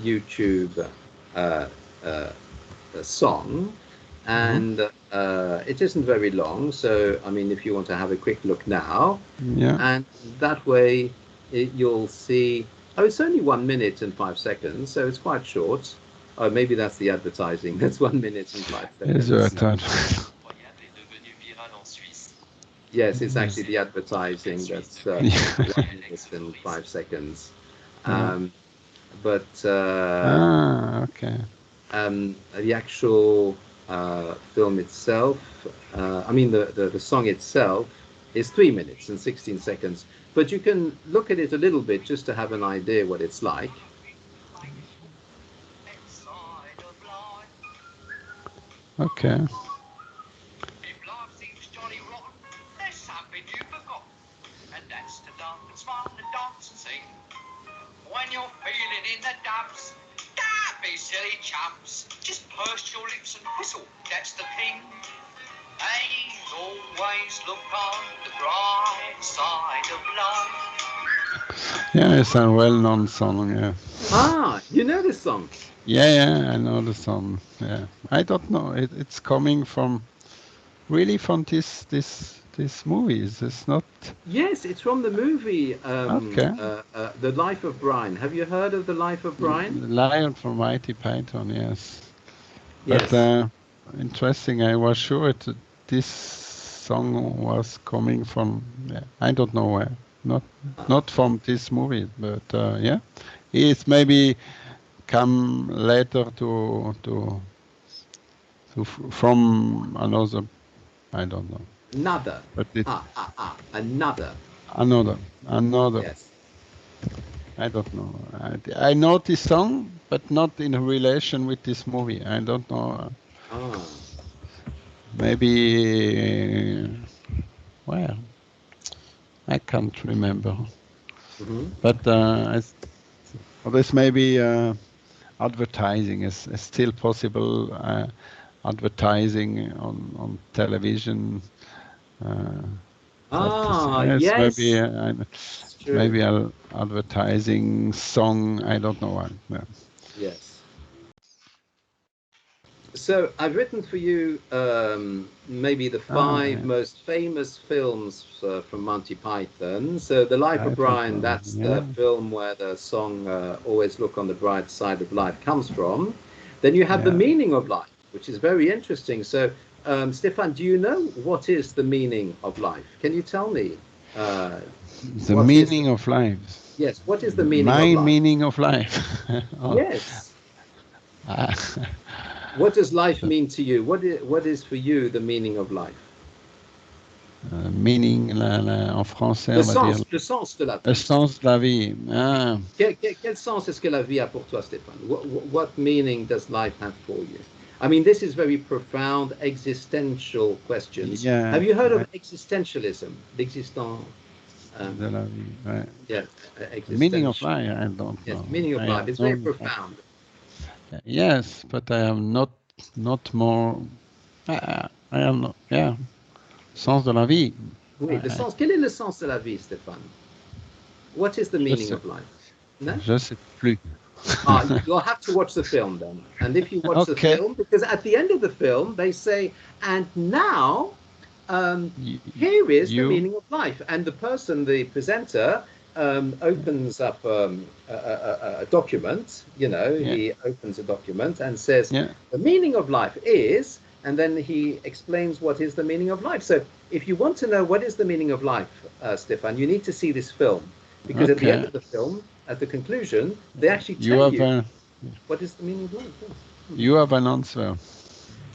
Speaker 1: YouTube uh, uh, song,
Speaker 2: Hmm.
Speaker 1: and it isn't very long. So, I mean, if you want to have a quick look now,
Speaker 2: Yeah.
Speaker 1: and that way you'll see. Oh, it's only 1 minute and 5 seconds, so it's quite short. Oh, maybe that's the advertising. That's 1 minute and 5
Speaker 2: Yes,
Speaker 1: seconds. Yes, it's actually the advertising that's 1 minute and 5 seconds. But
Speaker 2: Okay.
Speaker 1: the actual film itself, I mean the song itself is 3 minutes and 16 seconds. But you can look at it a little bit just to have an idea what it's like.
Speaker 2: Okay.
Speaker 1: When you're feeling in the dumps, don't be silly chumps. Just purse your lips and whistle, that's the thing. Hey, always look on the bright side of life.
Speaker 2: Yeah, it's a well-known song. Yeah.
Speaker 1: Ah, you know this song?
Speaker 2: Yeah, I know the song. Yeah, I don't know. It's coming from from this movies. It's not.
Speaker 1: Yes, it's from the movie
Speaker 2: Okay.
Speaker 1: The Life of Brian. Have you heard of The Life of Brian?
Speaker 2: The Lion from Mighty Python. Yes.
Speaker 1: Yes.
Speaker 2: But interesting. I was sure this song was coming from. Yeah, I don't know where. Not from this movie, but yeah, it's maybe come later from another. I don't know.
Speaker 1: Another.
Speaker 2: But it's
Speaker 1: Another.
Speaker 2: another.
Speaker 1: Yes.
Speaker 2: I don't know. I know this song, but not in relation with this movie. I don't know. Maybe where? I can't remember. But this maybe advertising is still possible. Advertising on television.
Speaker 1: Yes.
Speaker 2: Maybe an advertising song. I don't know one. Yeah.
Speaker 1: Yes. So I've written for you maybe the 5 most famous films from Monty Python. So The Life of Brian, that's the film where the song Always Look on the Bright Side of Life comes from. Then you have The Meaning of Life, which is very interesting. So Stephan, do you know what is the meaning of life? Can you tell me?
Speaker 2: The meaning of life.
Speaker 1: Yes, what is the meaning of life?
Speaker 2: My meaning of life.
Speaker 1: Yes. What does life mean to you? What is for you the meaning of life?
Speaker 2: Meaning en français,
Speaker 1: le
Speaker 2: on va dire.
Speaker 1: Le sens de la vie.
Speaker 2: Le sens de la vie. Ah.
Speaker 1: Quel sens est-ce que la vie a pour toi, Stephan? What meaning does life have for you? I mean, this is very profound existential questions.
Speaker 2: Yeah,
Speaker 1: have you heard of existentialism? L'existence.
Speaker 2: De la vie, right.
Speaker 1: Yeah.
Speaker 2: Meaning of life, I don't know.
Speaker 1: Yes, meaning of life. It's very profound.
Speaker 2: Yes, but I am not more. I am not. Yeah. Sens de la vie.
Speaker 1: Oui, le sens. Quel est le sens de la vie, Stephan? What is the meaning of life? No?
Speaker 2: Je sais plus.
Speaker 1: You'll have to watch the film then. And if you watch the film, because at the end of the film they say, and now here is the meaning of life. And the person, the presenter, opens up a document, he opens a document and says, the meaning of life is, and then he explains what is the meaning of life. So if you want to know what is the meaning of life, Stephan, you need to see this film. Because at the end of the film, at the conclusion, they actually tell you what is the meaning of life. Yes.
Speaker 2: You have an answer.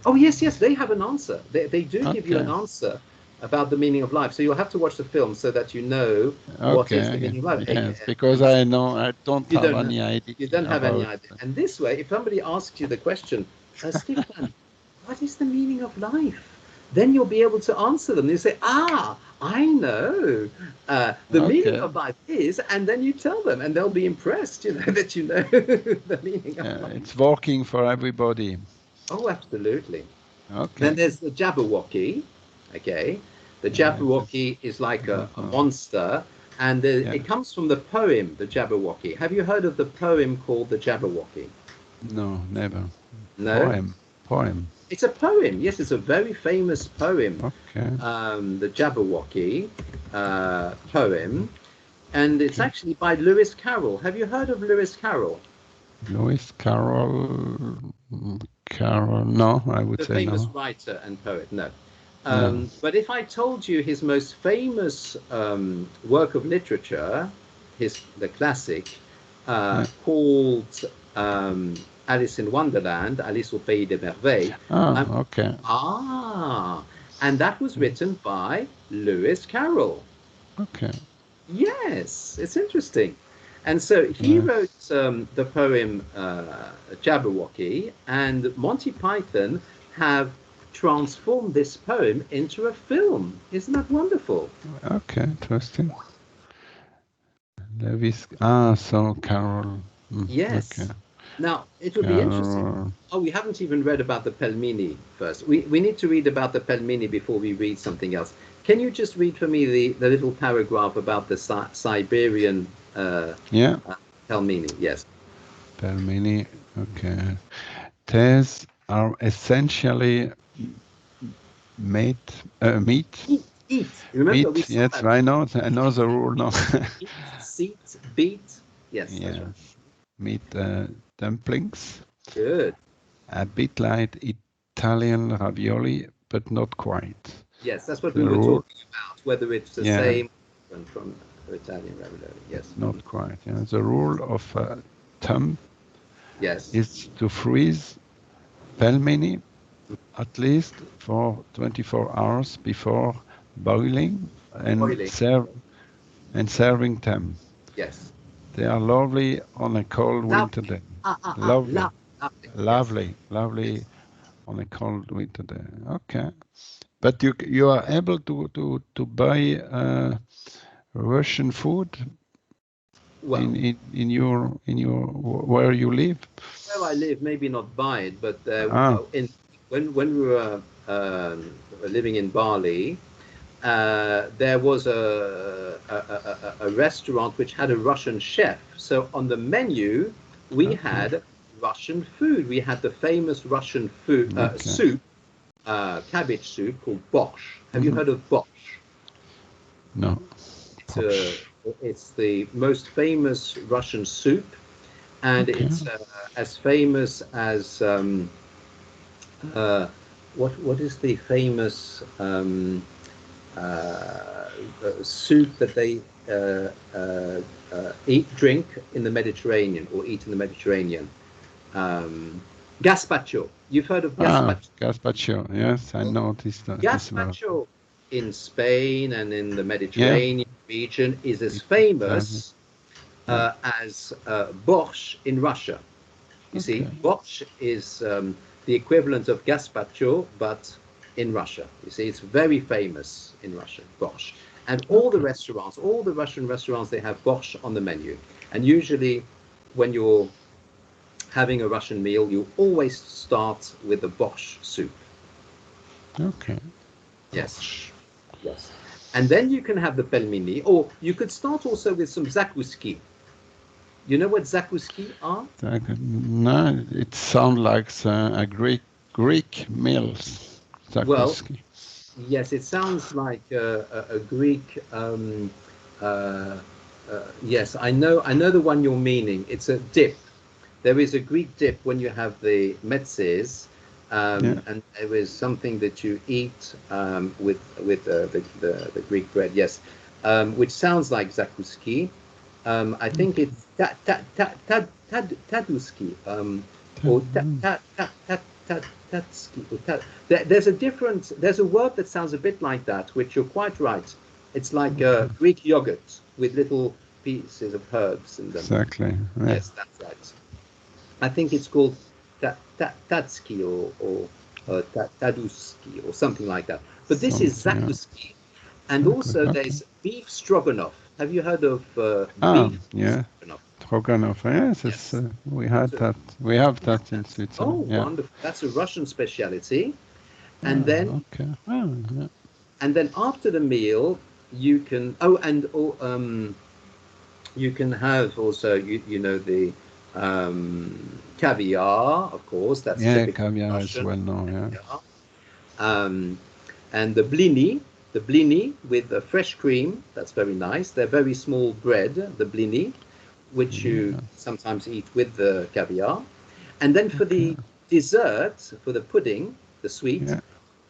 Speaker 1: Oh, yes, they have an answer. They do give you an answer about the meaning of life. So you'll have to watch the film so that you know what is the meaning of life.
Speaker 2: Yes, because I don't have any idea.
Speaker 1: You don't have any idea. And this way, if somebody asks you the question, Stephan, what is the meaning of life? Then you'll be able to answer them. You say, I know. The meaning of life is, and then you tell them, and they'll be impressed, that you know the meaning of life.
Speaker 2: It's working for everybody.
Speaker 1: Oh, absolutely.
Speaker 2: Okay.
Speaker 1: Then there's the Jabberwocky. Okay. The Jabberwocky is like a monster, and it comes from the poem, the Jabberwocky. Have you heard of the poem called the Jabberwocky?
Speaker 2: No, never.
Speaker 1: No?
Speaker 2: Poem.
Speaker 1: It's a poem. Yes, it's a very famous poem.
Speaker 2: Okay.
Speaker 1: The Jabberwocky poem, and it's actually by Lewis Carroll. Have you heard of Lewis Carroll?
Speaker 2: Lewis Carroll. Carroll. No, I would
Speaker 1: The
Speaker 2: say
Speaker 1: famous
Speaker 2: no.
Speaker 1: writer and poet, no.
Speaker 2: No.
Speaker 1: But if I told you his most famous work of literature, the classic,
Speaker 2: Yeah.
Speaker 1: called Alice in Wonderland, Alice au Pays des Merveilles,
Speaker 2: Ah,
Speaker 1: um,
Speaker 2: okay.
Speaker 1: and that was written by Lewis Carroll.
Speaker 2: Okay.
Speaker 1: Yes, it's interesting. And so he wrote the poem Jabberwocky, and Monty Python have transformed this poem into a film. Isn't that wonderful?
Speaker 2: Okay, interesting. Lewis. So Carroll. Okay.
Speaker 1: Yes. Now, it would be interesting.
Speaker 2: Carroll.
Speaker 1: Oh, we haven't even read about the Pelmini first. We need to read about the Pelmini before we read something else. Can you just read for me the little paragraph about the Siberian
Speaker 2: Yeah.
Speaker 1: Pelmini? Yes.
Speaker 2: Pelmini. Okay. These are essentially meat.
Speaker 1: Eat. Remember, we
Speaker 2: Meat.
Speaker 1: saw
Speaker 2: Yes,
Speaker 1: that.
Speaker 2: I know. I know the rule now.
Speaker 1: Eat, seat, beat. Yes, that's right.
Speaker 2: Yes. Meat dumplings.
Speaker 1: Good.
Speaker 2: A bit like Italian ravioli, but not quite.
Speaker 1: Yes, that's what we
Speaker 2: The
Speaker 1: were
Speaker 2: rule.
Speaker 1: talking about, whether it's the
Speaker 2: Yeah.
Speaker 1: same from Italian ravioli. Yes.
Speaker 2: Not quite. Yeah. The rule of thumb
Speaker 1: Yes.
Speaker 2: is to freeze pelmeni at least for 24 hours before boiling and
Speaker 1: Boiling.
Speaker 2: serving them.
Speaker 1: Yes.
Speaker 2: They are lovely on a cold winter
Speaker 1: Lovely.
Speaker 2: day. Lovely,
Speaker 1: Lovely. Yes.
Speaker 2: lovely
Speaker 1: Yes.
Speaker 2: on a cold winter day. Okay, but you are able to buy Russian food
Speaker 1: Well,
Speaker 2: in your where you live.
Speaker 1: where I live, maybe not buy it, but
Speaker 2: Ah,
Speaker 1: when we were living in Bali, there was a restaurant which had a Russian chef. So on the menu, we
Speaker 2: okay,
Speaker 1: had Russian food. We had the famous Russian food
Speaker 2: okay.
Speaker 1: soup, cabbage soup called borscht. Have you heard of borscht?
Speaker 2: No,
Speaker 1: It's a,
Speaker 2: Porsche.
Speaker 1: it's the most famous Russian soup, and
Speaker 2: Okay,
Speaker 1: it's as famous as uh, what is the famous soup that they drink in the Mediterranean or eat in the Mediterranean. Gazpacho. You've heard of gazpacho?
Speaker 2: gazpacho. Yes, I know this word.
Speaker 1: Gazpacho in Spain and in the
Speaker 2: Yeah,
Speaker 1: Mediterranean region is as
Speaker 2: Italian.
Speaker 1: famous
Speaker 2: Yeah,
Speaker 1: as borscht in Russia. You see,
Speaker 2: okay,
Speaker 1: borscht is the equivalent of gazpacho, but in Russia. You see, it's very famous in Russia, borscht. And all the
Speaker 2: okay,
Speaker 1: restaurants, all the Russian restaurants, they have borscht on the menu. And usually, when you're having a Russian meal, you always start with the borscht soup.
Speaker 2: okay.
Speaker 1: Yes,
Speaker 2: Porsche.
Speaker 1: yes. And then you can have the pelmeni, or you could start also with some zakuski. You know what zakuski are?
Speaker 2: No, it sounds like a Greek meals.
Speaker 1: Well,
Speaker 2: Zakuski.
Speaker 1: yes, it sounds like a Greek. Uh, yes, I know the one you're meaning. It's a dip. There is a Greek dip when you have the metzes,
Speaker 2: Yeah,
Speaker 1: and there is something that you eat with the Greek bread. Yes, which sounds like zakuski. I think
Speaker 2: okay.
Speaker 1: it's taduski, or tatski. There's a different. There's a word that sounds a bit like that, which you're quite right. It's like Greek yogurt with little pieces of herbs in them.
Speaker 2: Exactly. Yeah.
Speaker 1: Yes, that's right. I think it's called tatski or taduski or something like that. But this is
Speaker 2: Something.
Speaker 1: zakuski. And
Speaker 2: Exactly.
Speaker 1: also
Speaker 2: Okay.
Speaker 1: there's beef stroganoff. Have you heard of beef
Speaker 2: Yeah.
Speaker 1: stroganoff?
Speaker 2: Stroganoff. Yes, it's,
Speaker 1: Yes.
Speaker 2: we had
Speaker 1: So
Speaker 2: that. We have
Speaker 1: you have
Speaker 2: that in
Speaker 1: that. Oh,
Speaker 2: Switzerland. Yeah.
Speaker 1: wonderful. That's a Russian speciality. And
Speaker 2: Ah,
Speaker 1: then
Speaker 2: okay. Oh, yeah.
Speaker 1: after the meal, you can you can have also you know the caviar, of course, that's
Speaker 2: Yeah,
Speaker 1: typical
Speaker 2: caviar is
Speaker 1: Russian
Speaker 2: well known. Yeah.
Speaker 1: caviar. Um, and the blini with the fresh cream, that's very nice. They're very small bread, the blini, which you sometimes eat with the caviar. And then for the dessert, for the pudding, the sweet,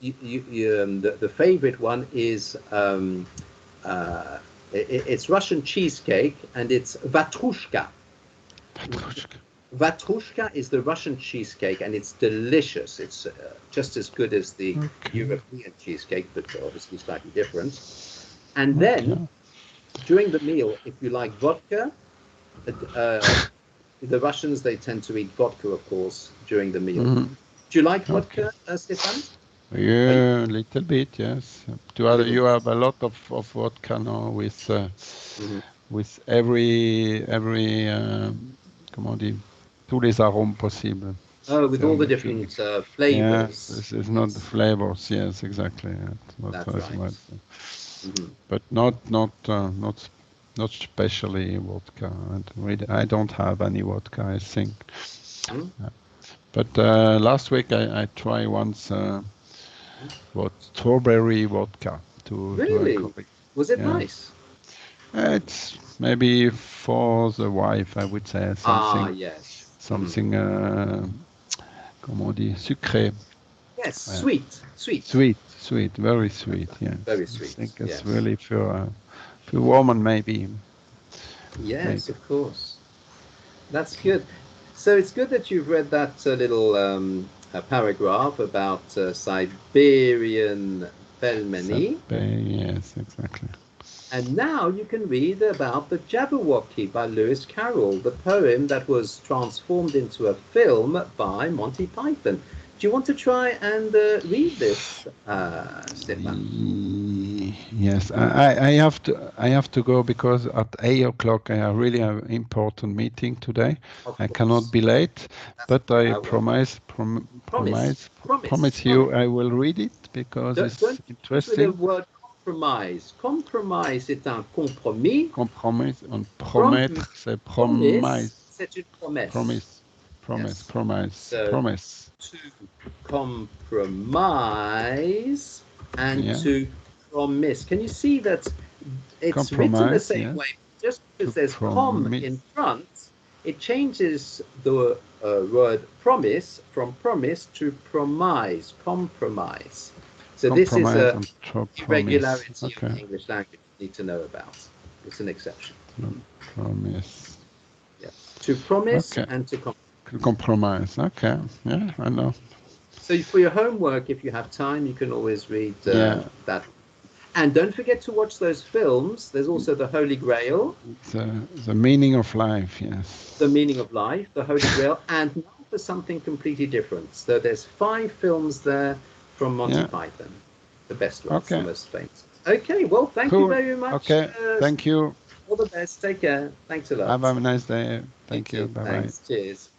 Speaker 1: the favorite one is it's Russian cheesecake, and it's vatrushka. Vatrushka is the Russian cheesecake, and it's delicious. It's just as good as the European cheesecake, but obviously slightly different. And then, during the meal, if you like vodka, the Russians, they tend to eat vodka, of course, during the meal. Do you like vodka, Stephan?
Speaker 2: Yeah, a little bit, yes. You have a lot of vodka now with every comment dire, tous les arômes possibles.
Speaker 1: Oh, with all the different flavors.
Speaker 2: Yes, this is not the flavors. Yes, exactly.
Speaker 1: That's right.
Speaker 2: But not especially vodka. I don't have any vodka, I think. But last week I tried once strawberry vodka.
Speaker 1: Really? Was it nice?
Speaker 2: It's maybe for the wife, I would say, something.
Speaker 1: Yes.
Speaker 2: Something, comment on dit, sucré.
Speaker 1: Yes, sweet.
Speaker 2: Sweet, very sweet, yes.
Speaker 1: Very sweet.
Speaker 2: I think it's really for woman, maybe.
Speaker 1: Yes, of course. That's good. So it's good that you've read that little paragraph about Siberian pelmeni.
Speaker 2: Yes, exactly.
Speaker 1: And now you can read about the Jabberwocky by Lewis Carroll, the poem that was transformed into a film by Monty Python. Do you want to try and read this, Stephan?
Speaker 2: Yes, I have to go because at 8 o'clock I really have an important meeting today. I cannot be late, but I promise you I will read it because it's interesting.
Speaker 1: The word compromise. Compromise, c'est un compromis.
Speaker 2: Compromise, on promettre, c'est promise.
Speaker 1: C'est une promesse.
Speaker 2: Promise.
Speaker 1: To compromise and to promise. Can you see that it's written the same way? Just because there's com in front, it changes the word promise from promise to promise. Compromise. So this is a irregularity of the English language you need to know about. It's an exception.
Speaker 2: Promise.
Speaker 1: Yeah. To promise and to compromise.
Speaker 2: Compromise. Okay. Yeah, I know.
Speaker 1: So for your homework, if you have time, you can always read that. And don't forget to watch those films. There's also The Holy Grail.
Speaker 2: The Meaning of Life, yes.
Speaker 1: The Meaning of Life, The Holy Grail, and now for something completely different. So there's 5 films there from Monty Python. The best ones, the most famous. Okay, well, thank you very much.
Speaker 2: Okay, thank you.
Speaker 1: All the best. Take care. Thanks a lot.
Speaker 2: Have a nice day. Thank you. Bye-bye.
Speaker 1: Thanks. Cheers.